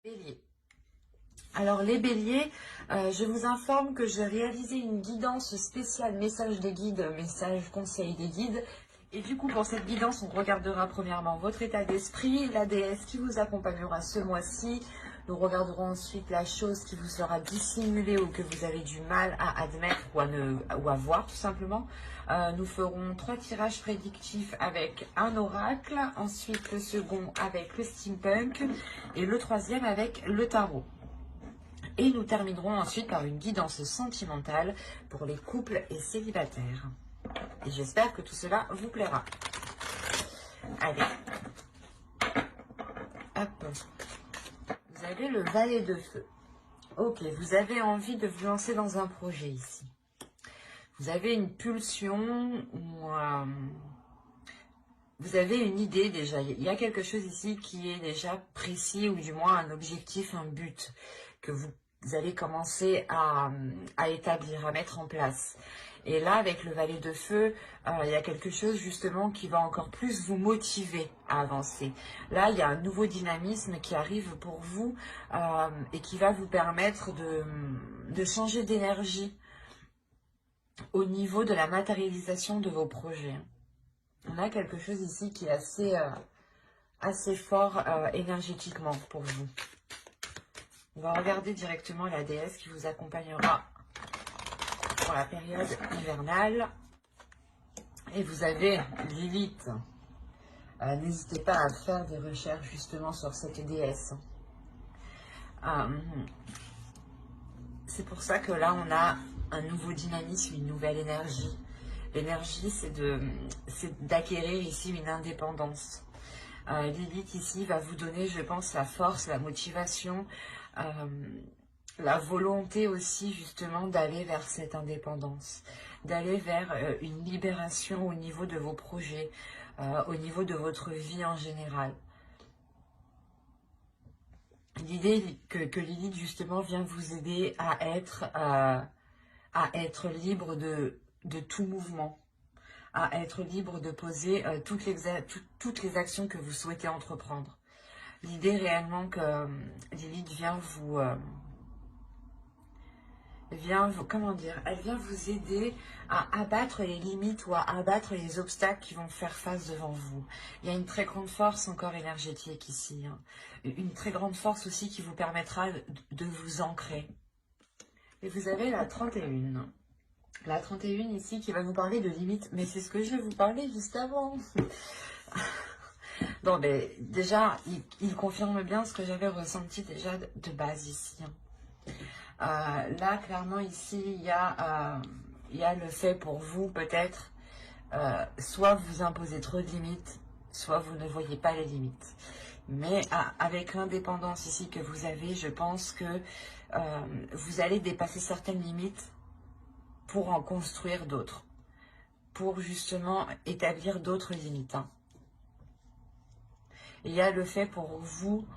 Bélier. Alors les béliers, je vous informe que j'ai réalisé une guidance spéciale message des guides, message conseil des guides. Et du coup, pour cette guidance, on regardera premièrement votre état d'esprit, la déesse qui vous accompagnera ce mois-ci. Nous regarderons ensuite la chose qui vous sera dissimulée ou que vous avez du mal à admettre ou à voir tout simplement. Nous ferons 3 tirages prédictifs avec un oracle, ensuite le second avec le steampunk et le troisième avec le tarot. Et nous terminerons ensuite par une guidance sentimentale pour les couples et célibataires. Et j'espère que tout cela vous plaira. Allez. Hop. Vous avez le valet de feu. Ok, vous avez envie de vous lancer dans un projet ici. Vous avez une pulsion ou vous avez une idée déjà. Il y a quelque chose ici qui est déjà précis ou du moins un objectif, un but que vous allez commencer à établir, à mettre en place. Et là, avec le valet de feu, il y a quelque chose justement qui va encore plus vous motiver à avancer. Là, il y a un nouveau dynamisme qui arrive pour vous et qui va vous permettre de changer d'énergie au niveau de la matérialisation de vos projets. On a quelque chose ici qui est assez fort énergétiquement pour vous. On va regarder directement la déesse qui vous accompagnera pour la période hivernale. Et vous avez Lilith. N'hésitez pas à faire des recherches justement sur cette déesse. C'est pour ça que là, on a un nouveau dynamisme, une nouvelle énergie. L'énergie, c'est d'acquérir ici une indépendance. Lilith ici va vous donner, je pense, la force, la motivation, la volonté aussi justement d'aller vers cette indépendance, d'aller vers une libération au niveau de vos projets, au niveau de votre vie en général. L'idée que Lilith justement vient vous aider à être libre de tout mouvement, à être libre de poser toutes les actions que vous souhaitez entreprendre. L'idée réellement que Lilith vient comment dire, elle vient vous aider à abattre les limites ou à abattre les obstacles qui vont faire face devant vous. Il y a une très grande force encore énergétique ici, hein. Une très grande force aussi qui vous permettra de vous ancrer. Et vous avez la 31. La 31 ici qui va vous parler de limites, mais c'est ce que je vous parlais juste avant. Bon, ben, déjà, il confirme bien ce que j'avais ressenti déjà de base ici, hein. Là, clairement, ici, il y a le fait pour vous, peut-être, soit vous imposez trop de limites, soit vous ne voyez pas les limites. Mais avec l'indépendance ici que vous avez, je pense que vous allez dépasser certaines limites pour en construire d'autres, pour justement établir d'autres limites, hein. Il y a le fait pour vous,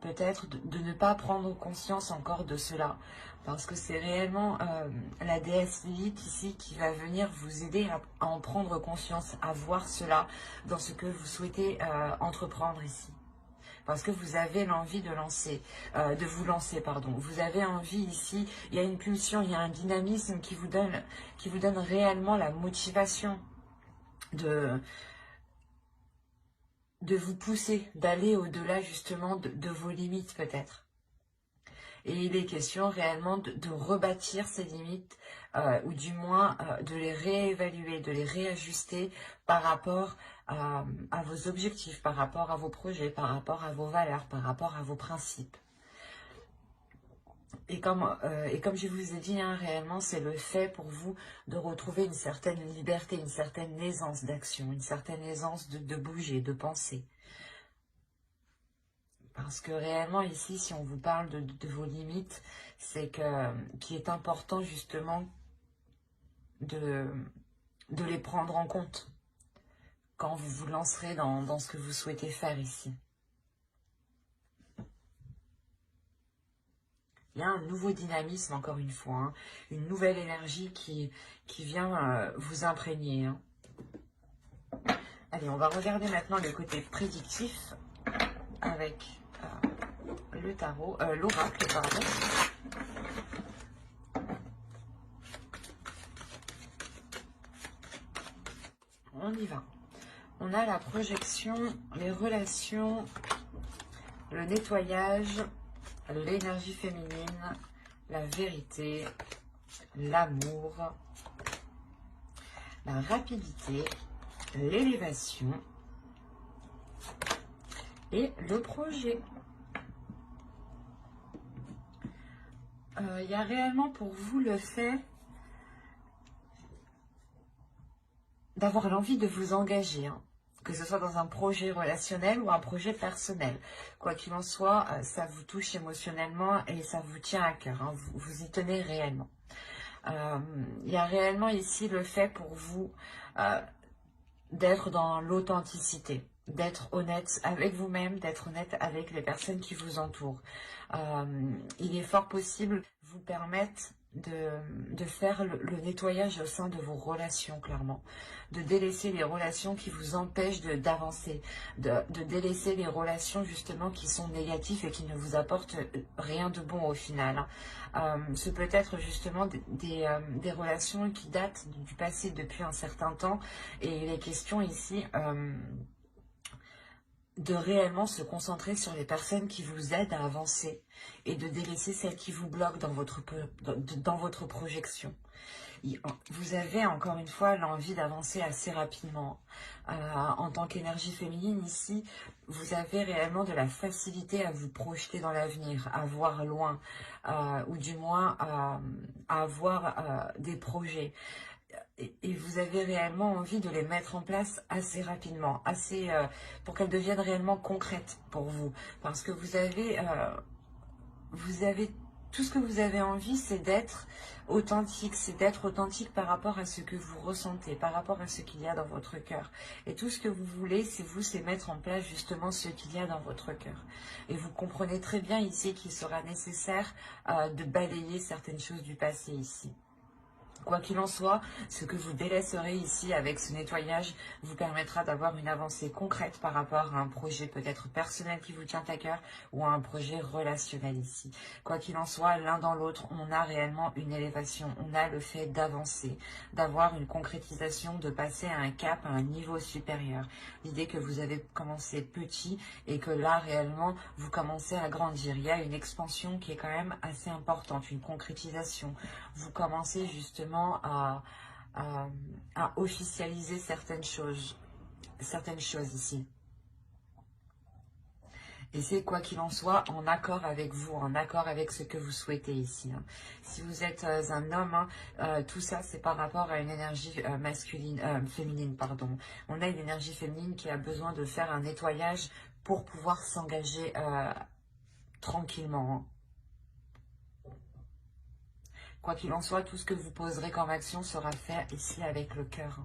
peut-être, de ne pas prendre conscience encore de cela. Parce que c'est réellement la déesse Lilith ici qui va venir vous aider à en prendre conscience, à voir cela dans ce que vous souhaitez entreprendre ici. Parce que vous avez l'envie de vous lancer, pardon. Vous avez envie ici, il y a une pulsion, il y a un dynamisme qui vous donne réellement la motivation de vous pousser, d'aller au-delà justement de vos limites peut-être. Et il est question réellement de rebâtir ces limites, ou du moins de les réévaluer, de les réajuster par rapport à vos objectifs, par rapport à vos projets, par rapport à vos valeurs, par rapport à vos principes. Et comme je vous ai dit, hein, réellement, c'est le fait pour vous de retrouver une certaine liberté, une certaine aisance d'action, une certaine aisance de bouger, de penser. Parce que réellement, ici, si on vous parle de vos limites, c'est qu'il est important justement de les prendre en compte quand vous vous lancerez dans ce que vous souhaitez faire ici. Il y a un nouveau dynamisme, encore une fois, hein, une nouvelle énergie qui vient vous imprégner, hein. Allez, on va regarder maintenant le côté prédictif avec le tarot, l'oracle, pardon. On y va. On a la projection, les relations, le nettoyage, l'énergie féminine, la vérité, l'amour, la rapidité, l'élévation et le projet. Il y a réellement pour vous le fait d'avoir l'envie de vous engager, hein, que ce soit dans un projet relationnel ou un projet personnel. Quoi qu'il en soit, ça vous touche émotionnellement et ça vous tient à cœur, hein, vous y tenez réellement. Il y a réellement ici le fait pour vous d'être dans l'authenticité, d'être honnête avec vous-même, d'être honnête avec les personnes qui vous entourent. Il est fort possible vous permettre de faire le nettoyage au sein de vos relations, clairement. De délaisser les relations qui vous empêchent d'avancer. De délaisser les relations, justement, qui sont négatives et qui ne vous apportent rien de bon au final. Ce peut être, justement, des relations qui datent du passé depuis un certain temps. Et il est question ici de réellement se concentrer sur les personnes qui vous aident à avancer et de délaisser celles qui vous bloquent dans votre projection. Vous avez encore une fois l'envie d'avancer assez rapidement. En tant qu'énergie féminine ici, vous avez réellement de la facilité à vous projeter dans l'avenir, à voir loin, ou du moins à avoir des projets. Et vous avez réellement envie de les mettre en place assez rapidement, pour qu'elles deviennent réellement concrètes pour vous. Parce que vous avez tout ce que vous avez envie, c'est d'être authentique, par rapport à ce que vous ressentez, par rapport à ce qu'il y a dans votre cœur. Et tout ce que vous voulez, c'est mettre en place justement ce qu'il y a dans votre cœur. Et vous comprenez très bien ici qu'il sera nécessaire de balayer certaines choses du passé ici. Quoi qu'il en soit, ce que vous délaisserez ici avec ce nettoyage vous permettra d'avoir une avancée concrète par rapport à un projet peut-être personnel qui vous tient à cœur ou à un projet relationnel ici. Quoi qu'il en soit, l'un dans l'autre, on a réellement une élévation, on a le fait d'avancer, d'avoir une concrétisation, de passer à un cap, à un niveau supérieur. L'idée que vous avez commencé petit et que là réellement vous commencez à grandir. Il y a une expansion qui est quand même assez importante, une concrétisation. Vous commencez justement à officialiser certaines choses ici. Et c'est quoi qu'il en soit en accord avec vous, en accord avec ce que vous souhaitez ici. Hein. Si vous êtes un homme, tout ça c'est par rapport à une énergie féminine, pardon. On a une énergie féminine qui a besoin de faire un nettoyage pour pouvoir s'engager tranquillement. Hein. Quoi qu'il en soit, tout ce que vous poserez comme action sera fait ici avec le cœur.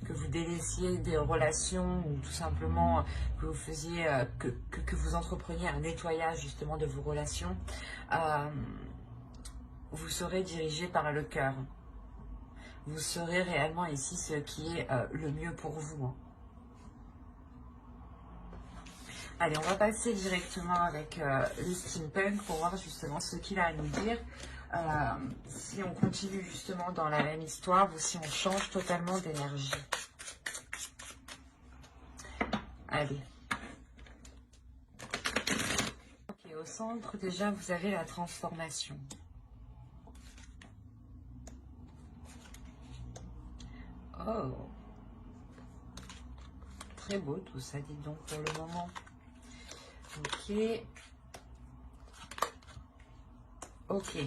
Que vous délaissiez des relations ou tout simplement que vous faisiez, que vous entrepreniez un nettoyage justement de vos relations, vous serez dirigé par le cœur. Vous serez réellement ici ce qui est le mieux pour vous. Hein. Allez, on va passer directement avec le steampunk pour voir justement ce qu'il a à nous dire. Si on continue justement dans la même histoire ou si on change totalement d'énergie. Allez. Ok, au centre, déjà, vous avez la transformation. Oh. Très beau tout ça, dites donc, pour le moment. Ok. Ok.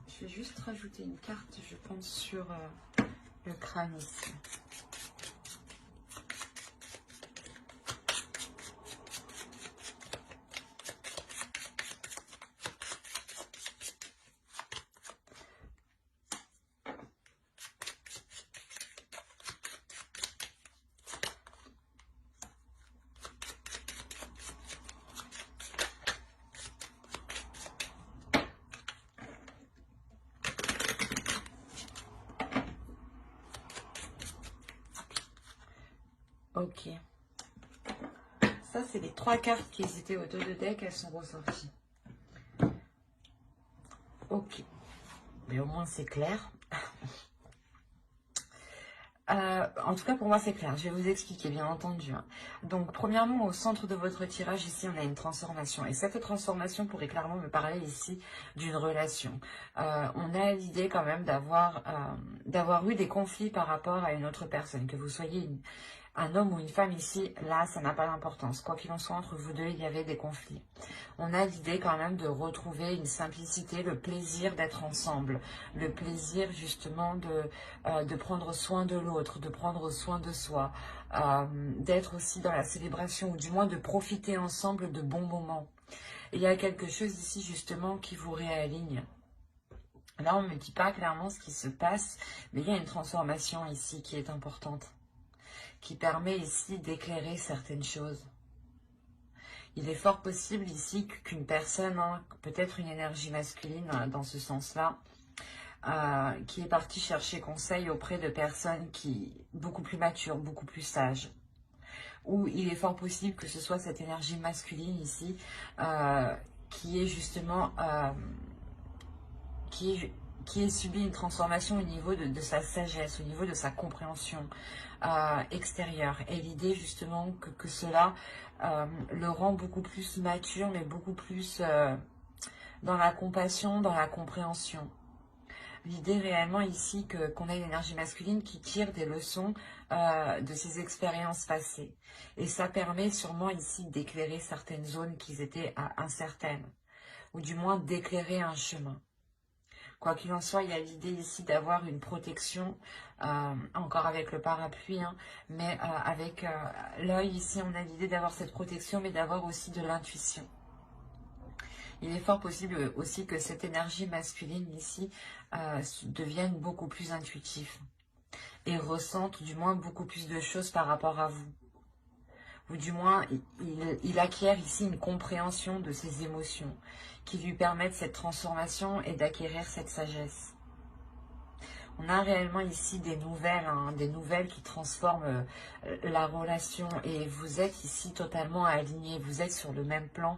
Je vais juste rajouter une carte, je pense, sur le crâne ici. Ok. Ça, c'est les 3 cartes qui étaient au dos de deck, elles sont ressorties. Ok. Mais au moins, c'est clair. En tout cas, pour moi, c'est clair. Je vais vous expliquer, bien entendu. Donc, premièrement, au centre de votre tirage, ici, on a une transformation. Et cette transformation pourrait clairement me parler ici d'une relation. On a l'idée quand même d'avoir eu des conflits par rapport à une autre personne. Que vous soyez un homme ou une femme ici, là, ça n'a pas d'importance. Quoi qu'il en soit, entre vous deux, il y avait des conflits. On a l'idée quand même de retrouver une simplicité, le plaisir d'être ensemble, le plaisir justement de prendre soin de l'autre, de prendre soin de soi, d'être aussi dans la célébration ou du moins de profiter ensemble de bons moments. Et il y a quelque chose ici justement qui vous réaligne. Là, on ne me dit pas clairement ce qui se passe, mais il y a une transformation ici qui est importante, qui permet ici d'éclairer certaines choses. Il est fort possible ici qu'une personne, peut-être une énergie masculine dans ce sens-là, qui est partie chercher conseil auprès de personnes beaucoup plus matures, beaucoup plus sages. Ou il est fort possible que ce soit cette énergie masculine ici qui est justement qui ait subi une transformation au niveau de sa sagesse, au niveau de sa compréhension extérieure. Et l'idée justement que cela le rend beaucoup plus mature, mais beaucoup plus dans la compassion, dans la compréhension. L'idée réellement ici qu'on a une énergie masculine qui tire des leçons de ses expériences passées. Et ça permet sûrement ici d'éclairer certaines zones qui étaient incertaines, ou du moins d'éclairer un chemin. Quoi qu'il en soit, il y a l'idée ici d'avoir une protection, encore avec le parapluie, mais avec l'œil ici, on a l'idée d'avoir cette protection, mais d'avoir aussi de l'intuition. Il est fort possible aussi que cette énergie masculine ici devienne beaucoup plus intuitive et ressente du moins beaucoup plus de choses par rapport à vous. Ou du moins, il acquiert ici une compréhension de ses émotions qui lui permettent cette transformation et d'acquérir cette sagesse. On a réellement ici des nouvelles qui transforment la relation et vous êtes ici totalement alignés, vous êtes sur le même plan,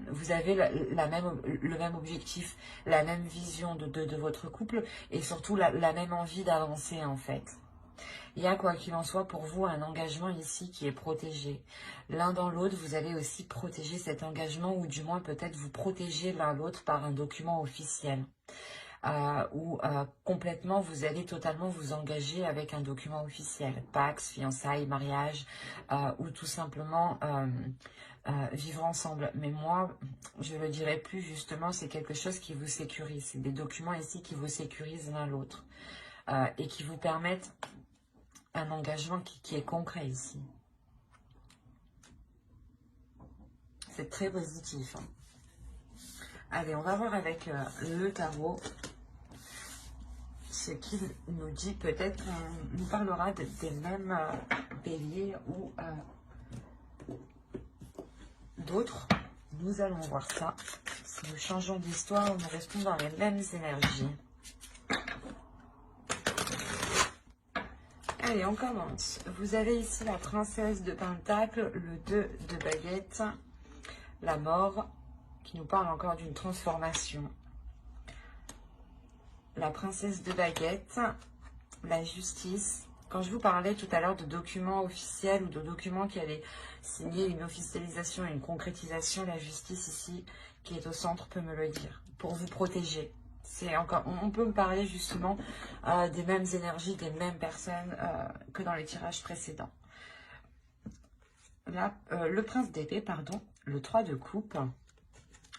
vous avez le même objectif, la même vision de votre couple et surtout la même envie d'avancer en fait. Il y a, quoi qu'il en soit, pour vous, un engagement ici qui est protégé. L'un dans l'autre, vous allez aussi protéger cet engagement ou du moins peut-être vous protéger l'un l'autre par un document officiel. Ou complètement, vous allez totalement vous engager avec un document officiel. Pax, fiançailles, mariage ou tout simplement vivre ensemble. Mais moi, je ne le dirais plus justement, c'est quelque chose qui vous sécurise. C'est des documents ici qui vous sécurisent l'un l'autre et qui vous permettent un engagement qui est concret ici. C'est très positif. Allez, on va voir avec le tarot ce qu'il nous dit. Peut-être nous parlera des mêmes béliers ou d'autres. Nous allons voir ça. Si nous changeons d'histoire, nous restons dans les mêmes énergies. Allez, on commence. Vous avez ici la princesse de Pentacle, le 2 de baguette, la mort, qui nous parle encore d'une transformation. La princesse de baguette, la justice. Quand je vous parlais tout à l'heure de documents officiels ou de documents qui allaient signer une officialisation et une concrétisation, la justice ici, qui est au centre, peut me le dire, pour vous protéger. On peut me parler justement des mêmes énergies, des mêmes personnes que dans les tirages précédents. Là, le prince d'épée, pardon, le 3 de coupe,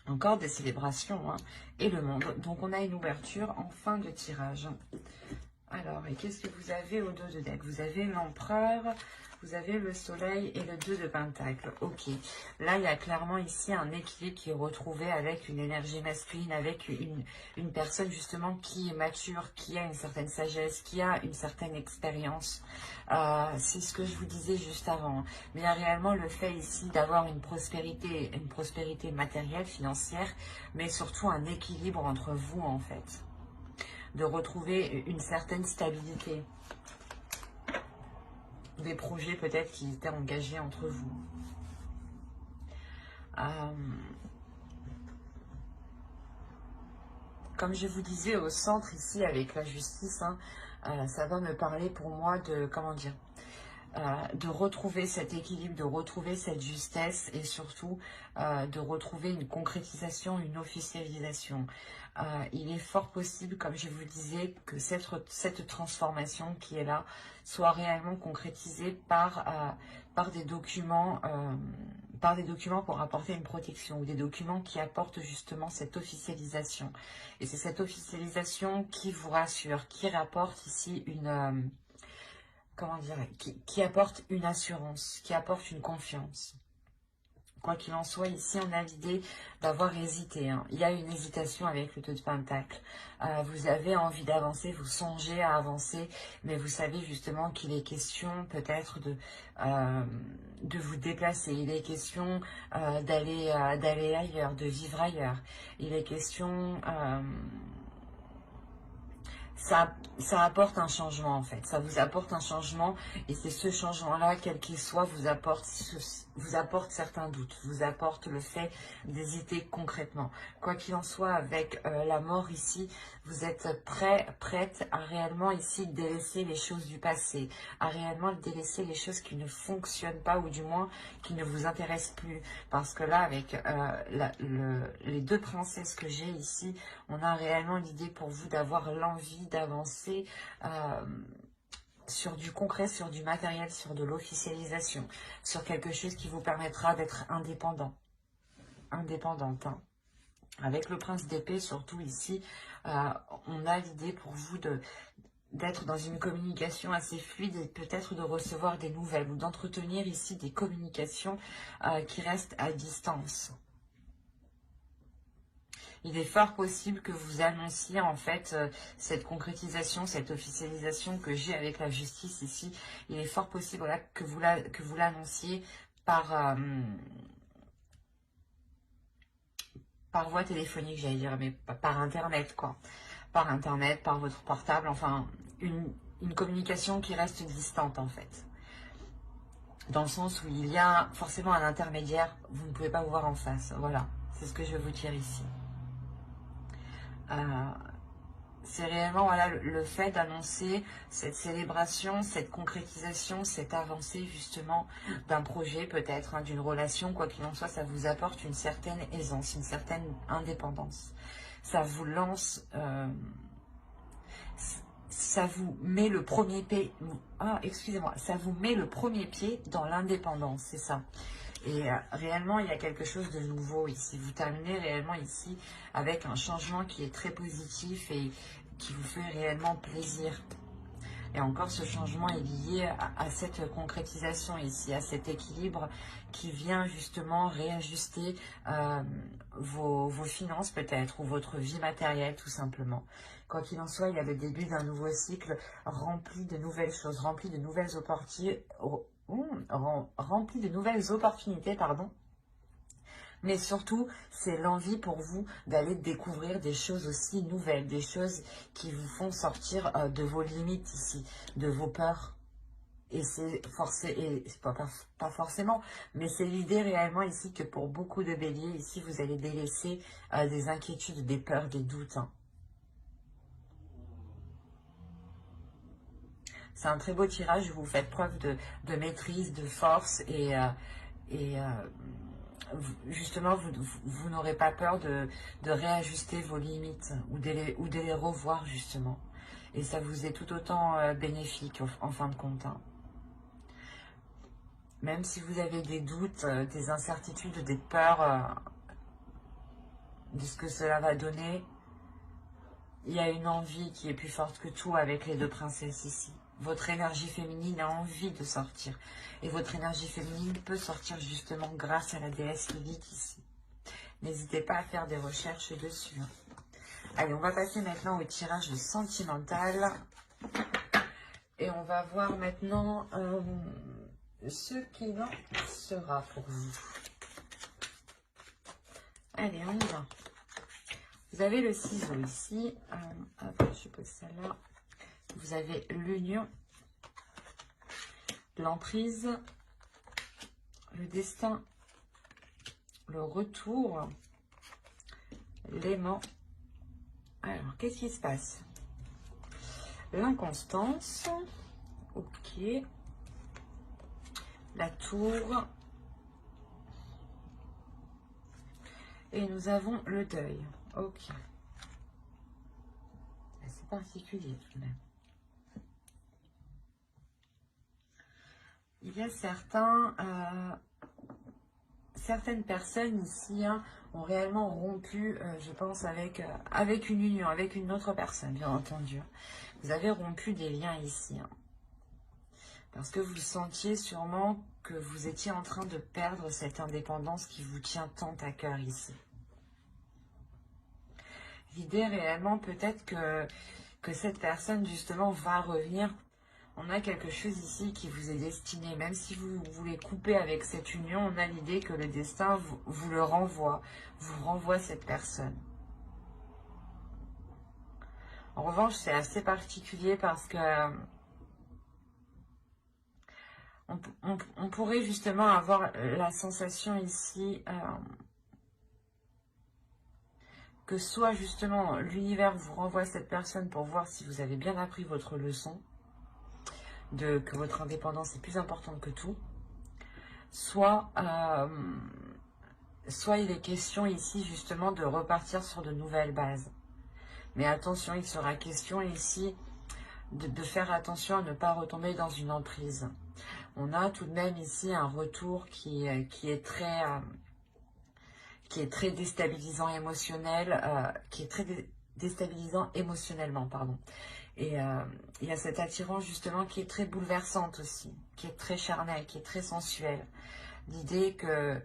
encore des célébrations, et le monde. Donc on a une ouverture en fin de tirage. Alors, et qu'est-ce que vous avez au dos de deck? Vous avez l'empereur, vous avez le soleil et le 2 de pentacle. Ok, là il y a clairement ici un équilibre qui est retrouvé avec une énergie masculine, avec une personne justement qui est mature, qui a une certaine sagesse, qui a une certaine expérience. C'est ce que je vous disais juste avant. Mais il y a réellement le fait ici d'avoir une prospérité matérielle, financière, mais surtout un équilibre entre vous en fait. De retrouver une certaine stabilité. des projets peut-être qui étaient engagés entre vous. Comme je vous disais, au centre ici avec la justice, hein, ça va me parler pour moi de, comment dire, de retrouver cet équilibre, de retrouver cette justesse et surtout de retrouver une concrétisation, une officialisation. Il est fort possible, comme je vous disais, que cette transformation qui est là soit réellement concrétisée par des documents pour apporter une protection ou des documents qui apportent justement cette officialisation. Et c'est cette officialisation qui vous rassure, qui rapporte ici une... comment dire, qui apporte une assurance, qui apporte une confiance. Quoi qu'il en soit, ici, on a l'idée d'avoir hésité. Hein. Il y a une hésitation avec le 2 de Pentacle. Vous avez envie d'avancer, vous songez à avancer, mais vous savez justement qu'il est question peut-être de vous déplacer. Il est question d'aller ailleurs, de vivre ailleurs. Il est question... ça apporte un changement en fait, ça vous apporte un changement et c'est ce changement-là, quel qu'il soit, vous apporte certains doutes, vous apporte le fait d'hésiter concrètement. Quoi qu'il en soit, avec la mort ici, vous êtes prête à réellement ici délaisser les choses du passé, à réellement délaisser les choses qui ne fonctionnent pas ou du moins qui ne vous intéressent plus. Parce que là, avec les deux princesses que j'ai ici, on a réellement l'idée pour vous d'avoir l'envie d'avancer sur du concret, sur du matériel, sur de l'officialisation, sur quelque chose qui vous permettra d'être indépendante. Hein. Avec le prince d'épée, surtout ici, on a l'idée pour vous d'être dans une communication assez fluide et peut-être de recevoir des nouvelles ou d'entretenir ici des communications qui restent à distance. Il est fort possible que vous annonciez en fait cette concrétisation, cette officialisation que j'ai avec la justice ici. Il est fort possible voilà, que vous l'annonciez par voie téléphonique, j'allais dire, mais par Internet, quoi. Par Internet, par votre portable, enfin, une communication qui reste distante, en fait. Dans le sens où il y a forcément un intermédiaire, vous ne pouvez pas vous voir en face. Voilà, c'est ce que je veux vous dire ici. C'est réellement voilà, le fait d'annoncer cette célébration, cette concrétisation, cette avancée justement d'un projet peut-être, hein, d'une relation, quoi qu'il en soit, ça vous apporte une certaine aisance, une certaine indépendance. Ça vous lance, ça vous met le premier pied, ça vous met le premier pied dans l'indépendance, c'est ça. Et réellement, il y a quelque chose de nouveau ici. Vous terminez réellement ici avec un changement qui est très positif et qui vous fait réellement plaisir. Et encore, ce changement est lié à cette concrétisation ici, à cet équilibre qui vient justement réajuster vos finances peut-être, ou votre vie matérielle tout simplement. Quoi qu'il en soit, il y a le début d'un nouveau cycle rempli de nouvelles choses, rempli de nouvelles opportunités, pardon. Mais surtout, c'est l'envie pour vous d'aller découvrir des choses aussi nouvelles, des choses qui vous font sortir de vos limites ici, de vos peurs. Et c'est pas forcément, mais c'est l'idée réellement ici que pour beaucoup de béliers, ici, vous allez délaisser des inquiétudes, des peurs, des doutes. Hein. C'est un très beau tirage, vous faites preuve de maîtrise, de force et justement, vous n'aurez pas peur de réajuster vos limites ou de les revoir justement. Et ça vous est tout autant bénéfique en fin de compte. Hein. Même si vous avez des doutes, des incertitudes, des peurs de ce que cela va donner, il y a une envie qui est plus forte que tout avec les deux princesses ici. Votre énergie féminine a envie de sortir. Et votre énergie féminine peut sortir justement grâce à la déesse Lilith ici. N'hésitez pas à faire des recherches dessus. Allez, on va passer maintenant au tirage sentimental. Et on va voir maintenant ce qu'il en sera pour vous. Allez, on y va. Vous avez le ciseau ici. Hop, je pose ça là. Vous avez l'union, l'emprise, le destin, le retour, l'aimant. Alors, qu'est-ce qui se passe? L'inconstance, ok. La tour. Et nous avons le deuil, ok. C'est particulier tout de même. Il y a certaines personnes ici ont réellement rompu, je pense, avec une union, avec une autre personne, bien entendu. Vous avez rompu des liens ici. Parce que vous sentiez sûrement que vous étiez en train de perdre cette indépendance qui vous tient tant à cœur ici. L'idée réellement peut-être que cette personne justement va revenir. On a quelque chose ici qui vous est destiné. Même si vous voulez couper avec cette union, on a l'idée que le destin vous le renvoie. Vous renvoie cette personne. En revanche, c'est assez particulier parce que on pourrait justement avoir la sensation ici que soit justement l'univers vous renvoie cette personne pour voir si vous avez bien appris votre leçon, que votre indépendance est plus importante que tout, soit il est question ici justement de repartir sur de nouvelles bases. Mais attention, il sera question ici de faire attention à ne pas retomber dans une emprise. On a tout de même ici un retour qui est très déstabilisant déstabilisant émotionnellement, pardon. Et il y a cette attirance justement qui est très bouleversante aussi, qui est très charnelle, qui est très sensuelle. L'idée que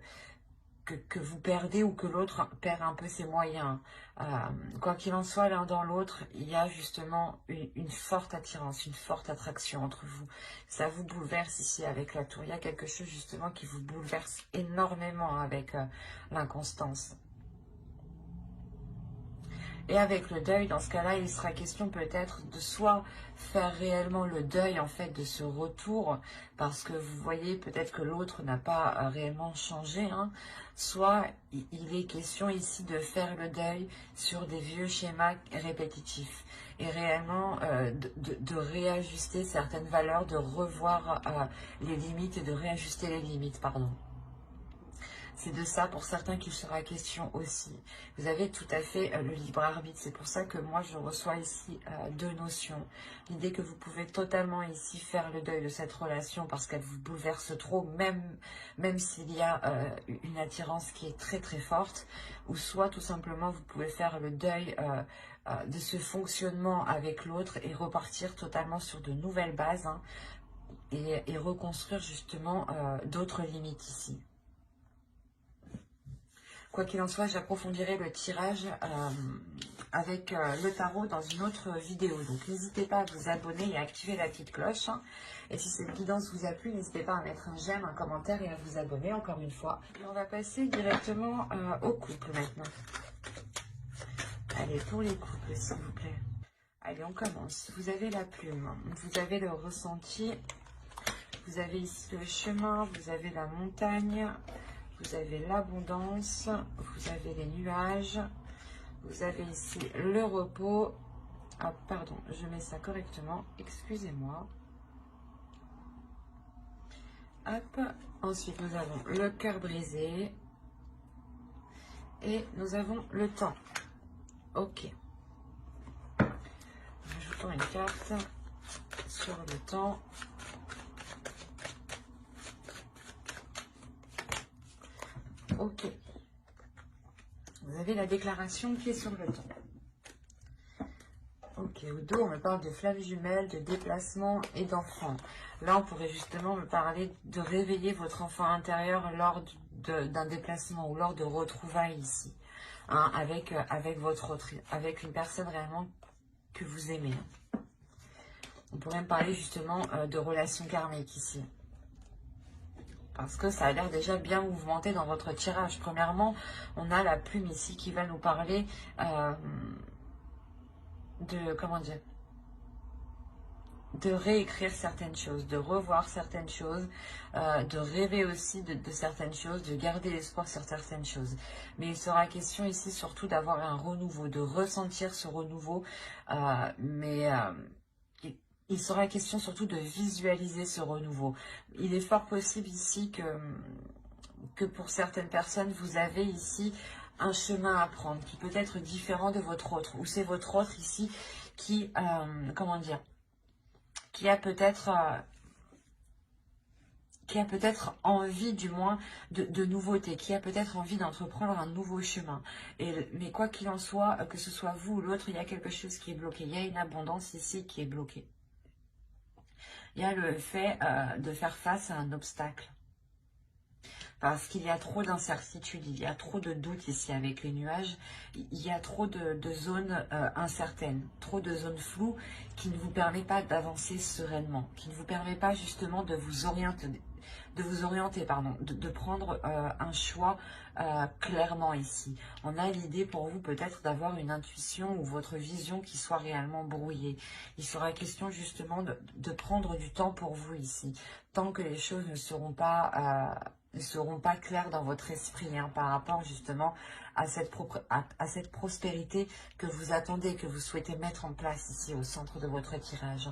vous perdez ou que l'autre perd un peu ses moyens. Quoi qu'il en soit, l'un dans l'autre, il y a justement une forte attirance, une forte attraction entre vous. Ça vous bouleverse ici avec la tour. Il y a quelque chose justement qui vous bouleverse énormément avec l'inconstance. Et avec le deuil, dans ce cas-là, il sera question peut-être de soit faire réellement le deuil en fait de ce retour, parce que vous voyez peut-être que l'autre n'a pas réellement changé, soit il est question ici de faire le deuil sur des vieux schémas répétitifs et réellement de réajuster certaines valeurs, de revoir les limites et de réajuster les limites, pardon. C'est de ça pour certains qu'il sera question aussi. Vous avez tout à fait le libre arbitre. C'est pour ça que moi je reçois ici deux notions. L'idée que vous pouvez totalement ici faire le deuil de cette relation parce qu'elle vous bouleverse trop, même s'il y a une attirance qui est très très forte. Ou soit tout simplement vous pouvez faire le deuil de ce fonctionnement avec l'autre et repartir totalement sur de nouvelles bases et reconstruire justement d'autres limites ici. Quoi qu'il en soit, j'approfondirai le tirage avec le tarot dans une autre vidéo. Donc n'hésitez pas à vous abonner et à activer la petite cloche. Et si cette guidance vous a plu, n'hésitez pas à mettre un j'aime, un commentaire et à vous abonner encore une fois. Et on va passer directement au couple maintenant. Allez, pour les couples, s'il vous plaît. Allez, on commence. Vous avez la plume, vous avez le ressenti, vous avez ici le chemin, vous avez la montagne, vous avez l'abondance, vous avez les nuages, vous avez ici le repos. Ah, pardon, je mets ça correctement, excusez-moi. Hop, ensuite nous avons le cœur brisé et nous avons le temps. Ok. Ajoutons une carte sur le temps. Ok. Vous avez la déclaration qui est sur le temps. Ok, au dos, on me parle de flammes jumelles, de déplacement et d'enfants. Là, on pourrait justement me parler de réveiller votre enfant intérieur lors d'un déplacement ou lors de retrouvailles ici. Avec une personne réellement que vous aimez. On pourrait me parler justement de relations karmiques ici. Parce que ça a l'air déjà bien mouvementé dans votre tirage. Premièrement, on a la plume ici qui va nous parler de réécrire certaines choses, de revoir certaines choses, de rêver aussi de certaines choses, de garder l'espoir sur certaines choses. Mais il sera question ici surtout d'avoir un renouveau, de ressentir ce renouveau, il sera question surtout de visualiser ce renouveau. Il est fort possible ici que pour certaines personnes, vous avez ici un chemin à prendre qui peut être différent de votre autre, ou c'est votre autre ici qui, comment dire, qui a peut-être envie du moins de nouveautés, qui a peut-être envie d'entreprendre un nouveau chemin. Mais quoi qu'il en soit, que ce soit vous ou l'autre, il y a quelque chose qui est bloqué. Il y a une abondance ici qui est bloquée. Il y a le fait de faire face à un obstacle. Parce qu'il y a trop d'incertitudes, il y a trop de doutes ici avec les nuages, il y a trop de zones incertaines, trop de zones floues qui ne vous permettent pas d'avancer sereinement, qui ne vous permettent pas justement de vous orienter, de prendre un choix clairement ici. On a l'idée pour vous peut-être d'avoir une intuition ou votre vision qui soit réellement brouillée. Il sera question justement de prendre du temps pour vous ici, tant que les choses ne seront pas claires dans votre esprit par rapport justement à cette prospérité que vous attendez, que vous souhaitez mettre en place ici au centre de votre tirage.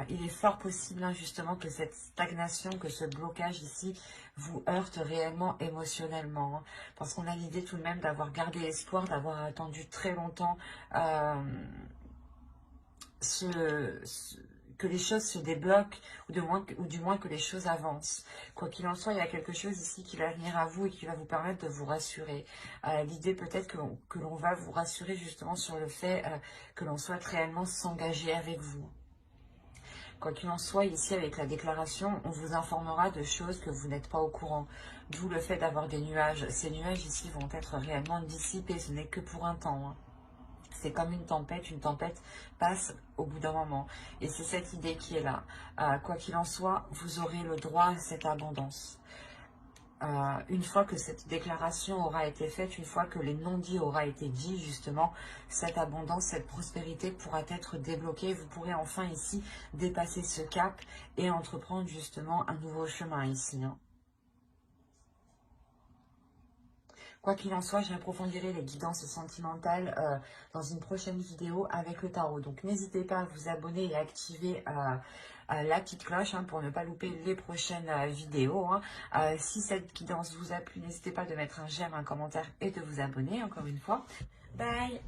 Il est fort possible justement que cette stagnation, que ce blocage ici vous heurte réellement émotionnellement. Parce qu'on a l'idée tout de même d'avoir gardé l'espoir, d'avoir attendu très longtemps que les choses se débloquent ou du moins que les choses avancent. Quoi qu'il en soit, il y a quelque chose ici qui va venir à vous et qui va vous permettre de vous rassurer. L'idée peut-être que l'on va vous rassurer justement sur le fait que l'on souhaite réellement s'engager avec vous. Quoi qu'il en soit, ici avec la déclaration, on vous informera de choses que vous n'êtes pas au courant. D'où le fait d'avoir des nuages. Ces nuages ici vont être réellement dissipés, ce n'est que pour un temps. C'est comme une tempête passe au bout d'un moment. Et c'est cette idée qui est là. Quoi qu'il en soit, vous aurez le droit à cette abondance. Une fois que cette déclaration aura été faite, une fois que les non-dits aura été dit, justement, cette abondance, cette prospérité pourra être débloquée. Vous pourrez enfin ici dépasser ce cap et entreprendre justement un nouveau chemin ici. Quoi qu'il en soit, j'approfondirai les guidances sentimentales dans une prochaine vidéo avec le tarot. Donc n'hésitez pas à vous abonner et à activer la petite cloche pour ne pas louper les prochaines vidéos. Si cette guidance vous a plu, n'hésitez pas de mettre un j'aime, un commentaire et de vous abonner encore une fois. Bye!